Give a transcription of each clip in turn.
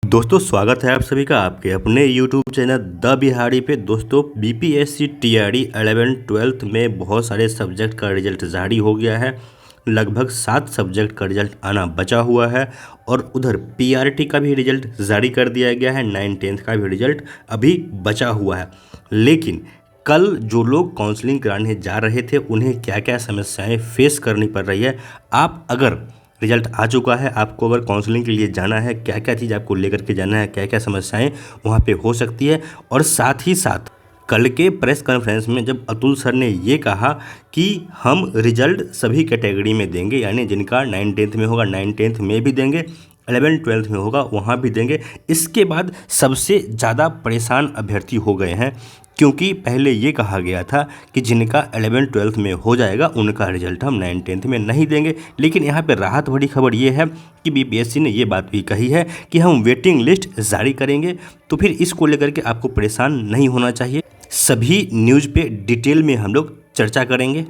दोस्तों स्वागत है आप सभी का आपके अपने YouTube चैनल द बिहारी पे। दोस्तों बीपीएससी टीआरई 11th-12th में बहुत सारे सब्जेक्ट का रिजल्ट जारी हो गया है। लगभग 7 सब्जेक्ट का रिजल्ट आना बचा हुआ है और उधर पीआरटी का भी रिजल्ट जारी कर दिया गया है। 9th-10th का भी रिजल्ट अभी बचा हुआ है। लेकिन कल जो लोग काउंसलिंग कराने जा रहे थे उन्हें क्या क्या समस्याएं फेस करनी पड़ रही है, आप अगर रिजल्ट आ चुका है, आपको अगर काउंसलिंग के लिए जाना है, क्या क्या चीज़ आपको लेकर के जाना है, क्या क्या समस्याएं वहां पे हो सकती है। और साथ ही साथ कल के प्रेस कॉन्फ्रेंस में जब अतुल सर ने ये कहा कि हम रिजल्ट सभी कैटेगरी में देंगे, यानी जिनका 9th-10th में होगा 9th-10th में भी देंगे, 11th-12th में होगा वहाँ भी देंगे। इसके बाद सबसे ज़्यादा परेशान अभ्यर्थी हो गए हैं, क्योंकि पहले ये कहा गया था कि जिनका 11th-12th में हो जाएगा उनका रिजल्ट हम 9th-10th में नहीं देंगे। लेकिन यहाँ पे राहत भरी खबर ये है कि बीपीएससी ने ये बात भी कही है कि हम वेटिंग लिस्ट जारी करेंगे। तो फिर इसको लेकर के आपको परेशान नहीं होना चाहिए। सभी न्यूज़ पे डिटेल में हम लोग चर्चा करेंगे।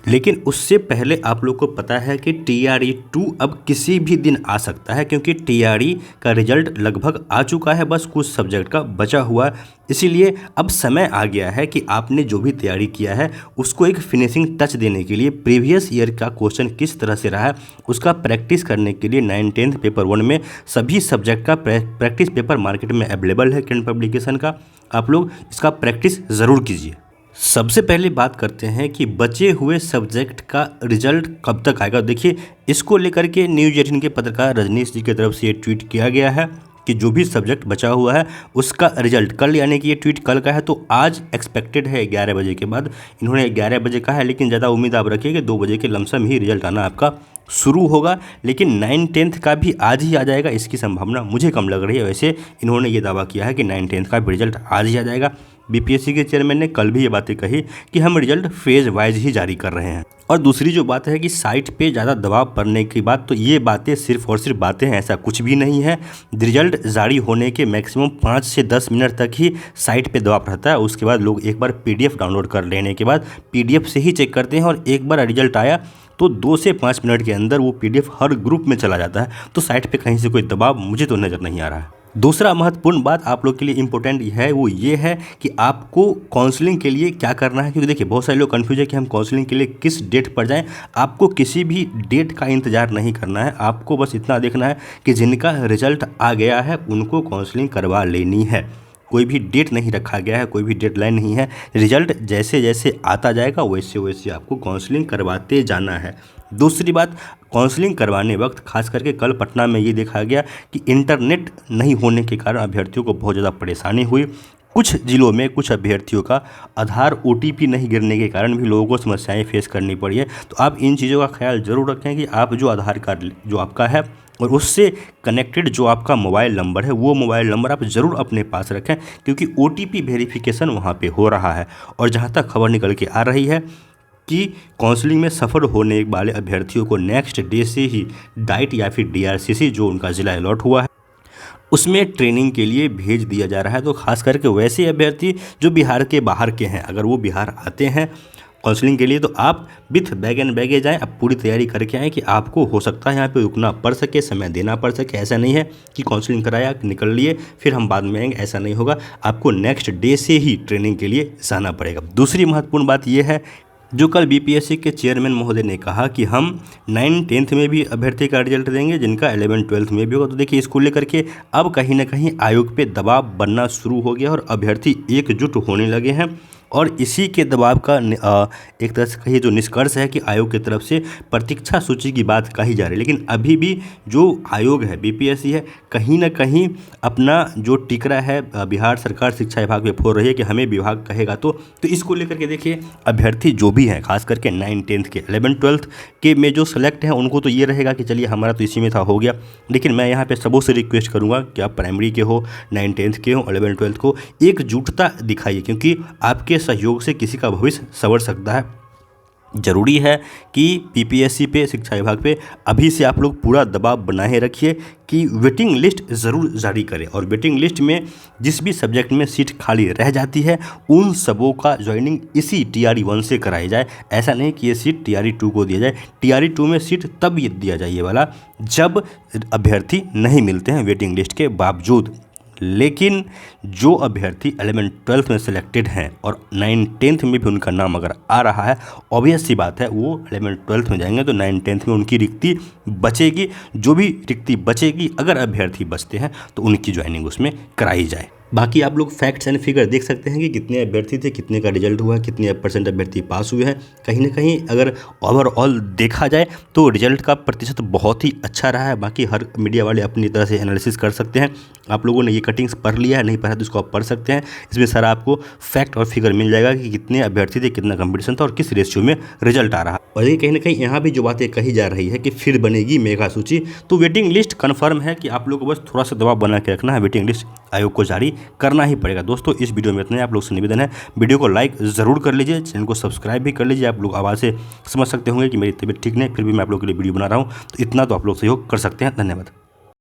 लेकिन उससे पहले आप लोग को पता है कि टीआरई 2 अब किसी भी दिन आ सकता है, क्योंकि टीआरई का रिजल्ट लगभग आ चुका है, बस कुछ सब्जेक्ट का बचा हुआ है। इसीलिए अब समय आ गया है कि आपने जो भी तैयारी किया है उसको एक फिनिशिंग टच देने के लिए प्रीवियस ईयर का क्वेश्चन किस तरह से रहा है उसका प्रैक्टिस करने के लिए 9th-10th पेपर 1 में सभी सब्जेक्ट का प्रैक्टिस पेपर मार्केट में अवेलेबल है किरण पब्लिकेशन का। आप लोग इसका प्रैक्टिस ज़रूर कीजिए। सबसे पहले बात करते हैं कि बचे हुए सब्जेक्ट का रिजल्ट कब तक आएगा। देखिए, इसको लेकर के न्यूज़ 18 के पत्रकार रजनीश जी की तरफ से ये ट्वीट किया गया है कि जो भी सब्जेक्ट बचा हुआ है उसका रिजल्ट कल, यानी कि ये ट्वीट कल का है, तो आज एक्सपेक्टेड है 11 बजे के बाद। इन्होंने 11 बजे कहा है, लेकिन ज़्यादा उम्मीद आप रखिए कि 2 बजे के लमसम ही रिजल्ट आना आपका शुरू होगा। लेकिन 9th-10th का भी आज ही आ जाएगा, इसकी संभावना मुझे कम लग रही है। वैसे इन्होंने ये दावा किया है कि 9th-10th का भी रिजल्ट आज ही आ जाएगा। बीपीएससी के चेयरमैन ने कल भी ये बातें कही कि हम रिजल्ट फेज वाइज ही जारी कर रहे हैं। और दूसरी जो बात है कि साइट पे ज़्यादा दबाव पड़ने की बात, तो ये बातें सिर्फ और सिर्फ बातें हैं, ऐसा कुछ भी नहीं है। रिजल्ट जारी होने के मैक्सिमम 5 से 10 मिनट तक ही साइट पे दबाव रहता है। उसके बाद लोग एक बार पीडीएफ डाउनलोड कर लेने के बाद पीडीएफ से ही चेक करते हैं, और एक बार रिजल्ट आया तो 2 से 5 मिनट के अंदर वो पीडीएफ हर ग्रुप में चला जाता है। तो साइट पे कहीं से कोई दबाव मुझे तो नज़र नहीं आ रहा है। दूसरा महत्वपूर्ण बात आप लोग के लिए इंपॉर्टेंट है वो ये है कि आपको काउंसलिंग के लिए क्या करना है। क्योंकि देखिए, बहुत सारे लोग कन्फ्यूज है कि हम काउंसलिंग के लिए किस डेट पर जाएं। आपको किसी भी डेट का इंतज़ार नहीं करना है, आपको बस इतना देखना है कि जिनका रिजल्ट आ गया है उनको काउंसलिंग करवा लेनी है। कोई भी डेट नहीं रखा गया है, कोई भी डेडलाइन नहीं है। रिजल्ट जैसे जैसे आता जाएगा वैसे वैसे आपको काउंसलिंग करवाते जाना है। दूसरी बात, काउंसलिंग करवाने वक्त खास करके कल पटना में ये देखा गया कि इंटरनेट नहीं होने के कारण अभ्यर्थियों को बहुत ज़्यादा परेशानी हुई। कुछ जिलों में कुछ अभ्यर्थियों का आधार ओटीपी नहीं गिरने के कारण भी लोगों को समस्याएं फेस करनी पड़ी है। तो आप इन चीज़ों का ख्याल ज़रूर रखें कि आप जो आधार कार्ड जो आपका है और उससे कनेक्टेड जो आपका मोबाइल नंबर है वो मोबाइल नंबर आप ज़रूर अपने पास रखें, क्योंकि ओटीपी वेरिफिकेशन वहाँ पे हो रहा है। और जहाँ तक खबर निकल के आ रही है कि काउंसलिंग में सफल होने वाले अभ्यर्थियों को नेक्स्ट डे से ही डाइट या फिर डीआरसीसी जो उनका ज़िला अलॉट हुआ है उसमें ट्रेनिंग के लिए भेज दिया जा रहा है। तो खास करके वैसे अभ्यर्थी जो बिहार के बाहर के हैं, अगर वो बिहार आते हैं काउंसलिंग के लिए तो आप विथ बैग एंड बैगेज जाएँ, आप पूरी तैयारी करके आएँ कि आपको हो सकता है यहाँ पे रुकना पड़ सके, समय देना पड़ सके। ऐसा नहीं है कि काउंसलिंग कराया निकल लिए फिर हम बाद में आएंगे, ऐसा नहीं होगा। आपको नेक्स्ट डे से ही ट्रेनिंग के लिए जाना पड़ेगा। दूसरी महत्वपूर्ण बात यह है जो कल बीपीएससी के चेयरमैन महोदय ने कहा कि हम 9th-10th में भी अभ्यर्थी का रिजल्ट देंगे, जिनका 11th-12th में भी होगा। तो देखिए, इसको लेकर के अब कहीं ना कहीं आयोग पे दबाव बनना शुरू हो गया और अभ्यर्थी एकजुट होने लगे हैं। और इसी के दबाव का एक तरह से कहिए जो निष्कर्ष है कि आयोग की तरफ से प्रतीक्षा सूची की बात कही जा रही है। लेकिन अभी भी जो आयोग है बीपीएससी है, कहीं ना कहीं अपना जो टिकरा है बिहार सरकार शिक्षा विभाग पे फोड़ रही है कि हमें विभाग कहेगा तो इसको लेकर के देखिए, अभ्यर्थी जो भी हैं खास करके 9th-10th के 11th-12th के में जो सेलेक्ट हैं उनको तो ये रहेगा कि चलिए हमारा तो इसी में था, हो गया। लेकिन मैं यहाँ पे सबों से रिक्वेस्ट करूँगा कि आप प्राइमरी के हो, 9th-10th के हो, 11th-12th को एकजुटता दिखाइए, क्योंकि आपके सहयोग से किसी का भविष्य संवर सकता है। ज़रूरी है कि पीपीएससी पे, शिक्षा विभाग पे अभी से आप लोग पूरा दबाव बनाए रखिए कि वेटिंग लिस्ट ज़रूर जारी करें, और वेटिंग लिस्ट में जिस भी सब्जेक्ट में सीट खाली रह जाती है उन सबों का ज्वाइनिंग इसी TRE 1 से कराई जाए। ऐसा नहीं कि ये सीट TRE 2 को दिया जाए। TRE 2 में सीट तब ये दिया जाए ये वाला जब अभ्यर्थी नहीं मिलते हैं वेटिंग लिस्ट के बावजूद। लेकिन जो अभ्यर्थी 11th-12th में सिलेक्टेड हैं और 9th-10th में भी उनका नाम अगर आ रहा है, ऑब्वियस सी बात है वो 11th-12th में जाएंगे तो 9th-10th में उनकी रिक्ति बचेगी। जो भी रिक्ति बचेगी, अगर अभ्यर्थी बचते हैं तो उनकी ज्वाइनिंग उसमें कराई जाए। बाकी आप लोग फैक्ट्स एंड फिगर देख सकते हैं कि कितने अभ्यर्थी थे, कितने का रिजल्ट हुआ, कितने % अभ्यर्थी पास हुए हैं। कहीं ना कहीं अगर ओवरऑल देखा जाए तो रिजल्ट का प्रतिशत बहुत ही अच्छा रहा है। बाकी हर मीडिया वाले अपनी तरह से एनालिसिस कर सकते हैं। आप लोगों ने ये कटिंग्स पढ़ लिया है, नहीं पढ़ा तो इसको आप पढ़ सकते हैं। इसमें सारा आपको फैक्ट और फिगर मिल जाएगा कि कितने अभ्यर्थी थे, कितना कंपटीशन था और किस रेशियो में रिजल्ट आ रहा। और ये कहीं ना कहीं यहाँ भी जो बातें कही जा रही है कि फिर बनेगी मेगा सूची, तो वेटिंग लिस्ट कन्फर्म है कि आप लोग को बस थोड़ा सा दबाव बना के रखना है, वेटिंग लिस्ट आयोग को जारी करना ही पड़ेगा। दोस्तों इस वीडियो में इतना ही, आप लोग से निवेदन है वीडियो को लाइक ज़रूर कर लीजिए, चैनल को सब्सक्राइब भी कर लीजिए। आप लोग आवाज़ से समझ सकते होंगे कि मेरी तबीयत ठीक नहीं, फिर भी मैं आप लोगों के लिए वीडियो बना रहा हूँ, तो इतना तो आप लोग सहयोग कर सकते हैं। धन्यवाद।